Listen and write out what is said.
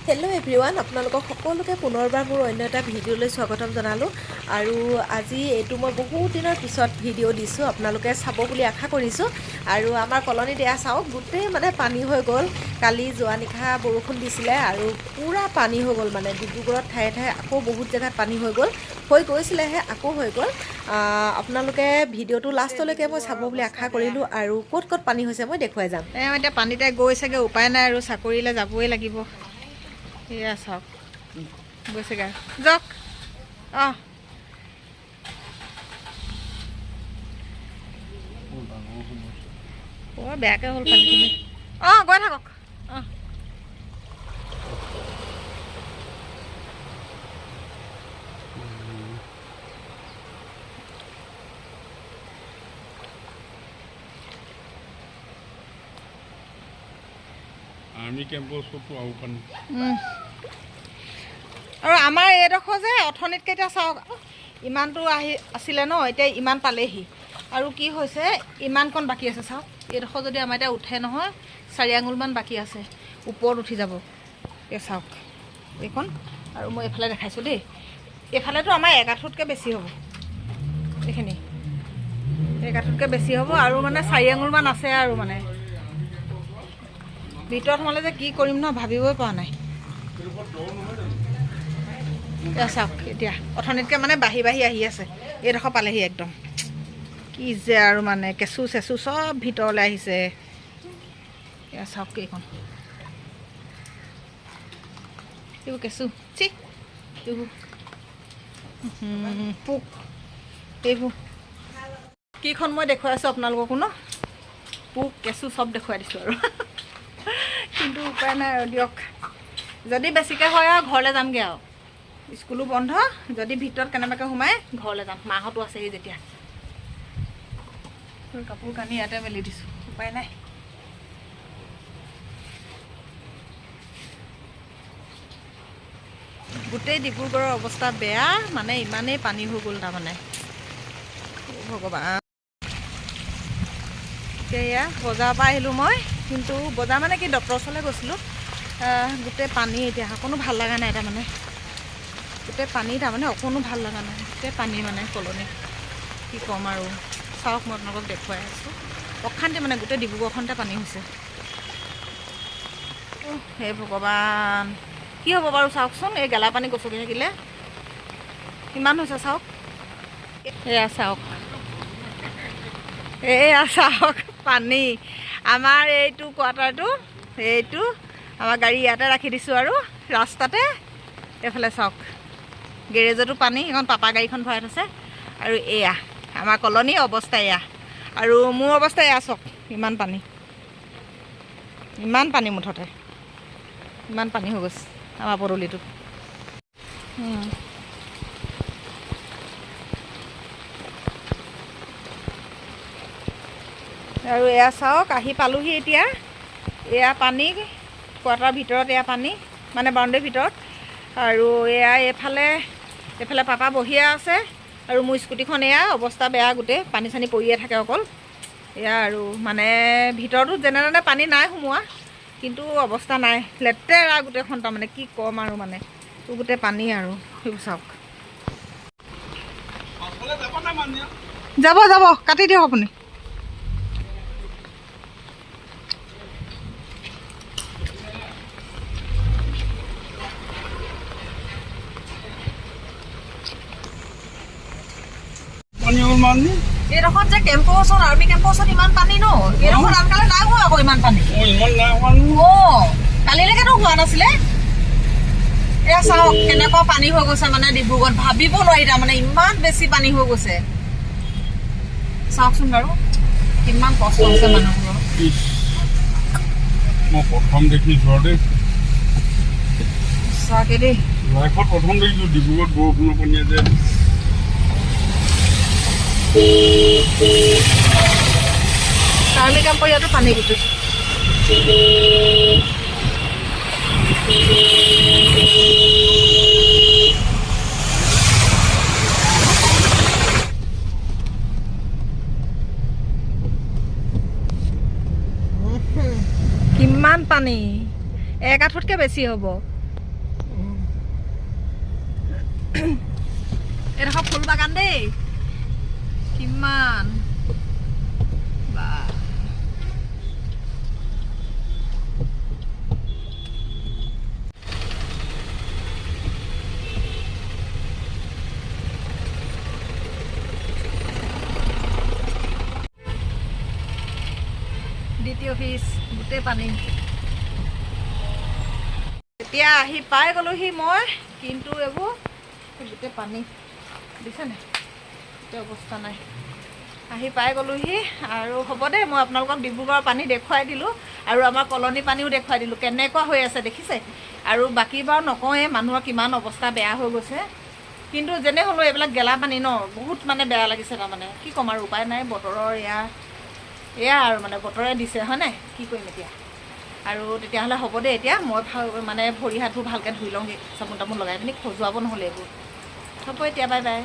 Hello' everyone, আপোনালোকক সকলোকে পুনৰবাৰ মোৰ অন্য এটা ভিডিঅ'লৈ স্বাগতম জনালোঁ। আৰু আজি এইটো মই বহুত দিনৰ পিছত ভিডিঅ' দিছোঁ, আপোনালোকে চাব বুলি আশা কৰিছোঁ। আৰু আমাৰ কলনীত এয়া চাওক, গোটেই মানে পানী হৈ গ'ল। কালি যোৱা নিশা বৰষুণ দিছিলে আৰু পূৰা পানী হৈ গ'ল, মানে ডিব্ৰুগড়ত ঠায়ে ঠায়ে আকৌ বহুত জেগাত পানী হৈ গ'ল, হৈ গৈছিলেহে আকৌ হৈ গ'ল। আপোনালোকে ভিডিঅ'টো লাষ্টলৈকে মই চাব বুলি আশা কৰিলোঁ। আৰু ক'ত ক'ত পানী হৈছে মই দেখুৱাই যাম। এতিয়া পানীতে গৈছেগৈ, উপায় নাই আৰু চাকৰিলৈ যাবই লাগিব। এয়া চাওক গৈছেগৈ, যাওক। অঁ বৰ বেয়াকৈ হ'ল পানীখিনি। অঁ গৈ থাকক। অঁ আৰ্মি কেম্পৰ ওচৰতো আৰু পানী। আৰু আমাৰ এইডোখৰ যে অথনিতকৈ এতিয়া চাওক, ইমানটো আছিলে ন, এতিয়া ইমান পালেহি। আৰু কি হৈছে, ইমানকণ বাকী আছে চাওক। এইডোখৰ যদি আমাৰ এতিয়া উঠে নহয়, 4 আঙুলমান বাকী আছে, ওপৰত উঠি যাব। এই চাওক এইখন। আৰু মই এইফালে দেখাইছোঁ দেই, এইফালেতো আমাৰ 1 আঁঠুতকৈ বেছি হ'ব। এইখিনি 1 আঁঠুতকৈ বেছি হ'ব, আৰু মানে 4 আঙুলমান আছে। আৰু মানে ভিতৰত সোমালে যে কি কৰিম ন, ভাবিবই পৰা নাই। এয়া চাওক, এতিয়া অথনিতকৈ মানে বাঢ়ি বাঢ়ি আহি আছে। এইডোখৰ পালেহি একদম। কি যে আৰু মানে কেঁচু চেঁচু চব ভিতৰলৈ আহিছে। এয়া চাওক কেইখন, এইবোৰ কেঁচু, চি এইবোৰ পোক, এইবোৰ কিখন মই দেখুৱাই আছোঁ আপোনালোককো ন, পোক কেঁচু চব দেখুৱাই দিছোঁ আৰু। কিন্তু উপায় নাই আৰু দিয়ক। যদি বেছিকৈ হয় আৰু ঘৰলৈ যামগৈ আৰু। স্কুলো বন্ধ, যদি ভিতৰত কেনেবাকৈ সোমাই ঘৰলৈ যাম। মাহঁতো আছেহি যেতিয়া। কাপোৰ কানি ইয়াতে মেলি দিছোঁ, উপায় নাই। গোটেই ডিব্ৰুগড়ৰ অৱস্থা বেয়া, মানে ইমানেই পানী হৈ গ'ল তাৰমানে। ভগৱান। এতিয়া বজাৰৰ পৰা আহিলোঁ মই, কিন্তু বজাৰ মানে কি, ডক্টৰৰ ওচৰলৈ গৈছিলোঁ। গোটেই পানী, এতিয়া অকণো ভাল লগা নাই তাৰমানে। গোটেই পানী তাৰমানে অকণো ভাল লগা নাই, গোটেই পানী মানে কলনী। কি ক'ম আৰু, চাওক মই আপোনালোকক দেখুৱাই আছোঁ। অশান্তি মানে, গোটেই ডিব্ৰুগড়খনতে পানী হৈছে। হে ভগৱান, কি হ'ব বাৰু চাওকচোন, এই গেলা পানী গচকি থাকিলে কিমান হৈছে চাওক। এয়া চাওক, এয়া চাওক পানী। আমাৰ এইটো কোৱাৰ্টাৰটো, এইটো আমাৰ গাড়ী ইয়াতে ৰাখি দিছোঁ আৰু ৰাস্তাতে। এইফালে চাওক, গেৰেজতো পানী, সেইখন পাপা গাড়ীখন ভৰাই থৈছে। আৰু এয়া আমাৰ কলনীৰ অৱস্থা এয়া, আৰু মোৰ অৱস্থা এয়া চাওক। ইমান পানী, ইমান পানী, মুঠতে ইমান পানী হৈ গৈছে আমাৰ পদূলিটোত। আৰু এয়া চাওক, আহি পালোহি এতিয়া। এয়া পানী, কোৱাৰ্টাৰৰ ভিতৰত এয়া পানী, মানে বাউণ্ডেৰীৰ ভিতৰত। আৰু এয়া এইফালে পাপা বহিয়া আছে, আৰু মোৰ স্কুটিখন এয়া অৱস্থা বেয়া, গোটেই পানী চানী পৰিয়ে থাকে অকল। এয়া আৰু মানে ভিতৰতো যেনে তেনে পানী নাই সোমোৱা, কিন্তু অৱস্থা নাই, লেতেৰা গোটেইখন তাৰমানে। কি ক'ম আৰু মানে, গোটেই পানী আৰু সেইবোৰ চাওক। যাব যাব, কাটি দিয়ক আপুনি। এইডোখৰত যে কেম্পৰ ওচৰত, আৰ্মি কেম্পৰ ওচৰত ইমান পানী ন, এইডোখৰত আনকালে নাই হোৱা আকৌ ইমান পানী। কালিলৈকেতো হোৱা নাছিলে। এয়া চাওক কেনেকুৱা পানী হৈ গৈছে, মানে ডিব্ৰুগড়ত ভাবিব নোৱাৰি তাৰমানে, ইমান বেছি পানী হৈ গৈছে। চাওকচোন বাৰু, কিমান কষ্ট হৈছে মানুহবোৰৰ। মই প্ৰথম দেখিছোঁ দেই, সঁচাকৈ দেই, লাইফত প্ৰথম দেখিছোঁ ডিব্ৰুগড়ত বৰষুণৰ পানীয়ে যে। আৰ্মি কেম্পৰ ইয়াতো পানী গোটেই। কিমান পানী, 1 আঁঠুতকৈ বেছি হ'ব। এডোখৰ ফুল বাগান দেই, কিমান বা দ্বিতীয় অফিচ গোটেই পানী। এতিয়া আহি পাই গ'লোহি মই, কিন্তু এইবোৰ গোটেই পানী দিছেনে, গোটেই অৱস্থা নাই। আহি পাই গ'লোহি আৰু হ'ব দেই, মই আপোনালোকক ডিব্ৰুগড়ৰ পানী দেখুৱাই দিলোঁ আৰু আমাৰ কলনী পানীও দেখুৱাই দিলোঁ কেনেকুৱা হৈ আছে দেখিছে। আৰু বাকী বাৰু নকওঁৱে মানুহৰ কিমান অৱস্থা বেয়া হৈ গৈছে, কিন্তু যেনে হ'লেও এইবিলাক গেলা পানী ন, বহুত মানে বেয়া লাগিছে। তাৰমানে কি ক'ম আৰু, উপায় নাই, বতৰৰ এয়া আৰু মানে বতৰে দিছে হয় নাই, কি কৰিম এতিয়া। আৰু তেতিয়াহ'লে হ'ব দেই, এতিয়া মই মানে ভৰি হাতবোৰ ভালকৈ ধুই লওঁগৈ, চাবোন তাবোন লগাই পিনি খজুৱাব নহ'লে এইবোৰ। হ'ব এতিয়া, বাই বাই।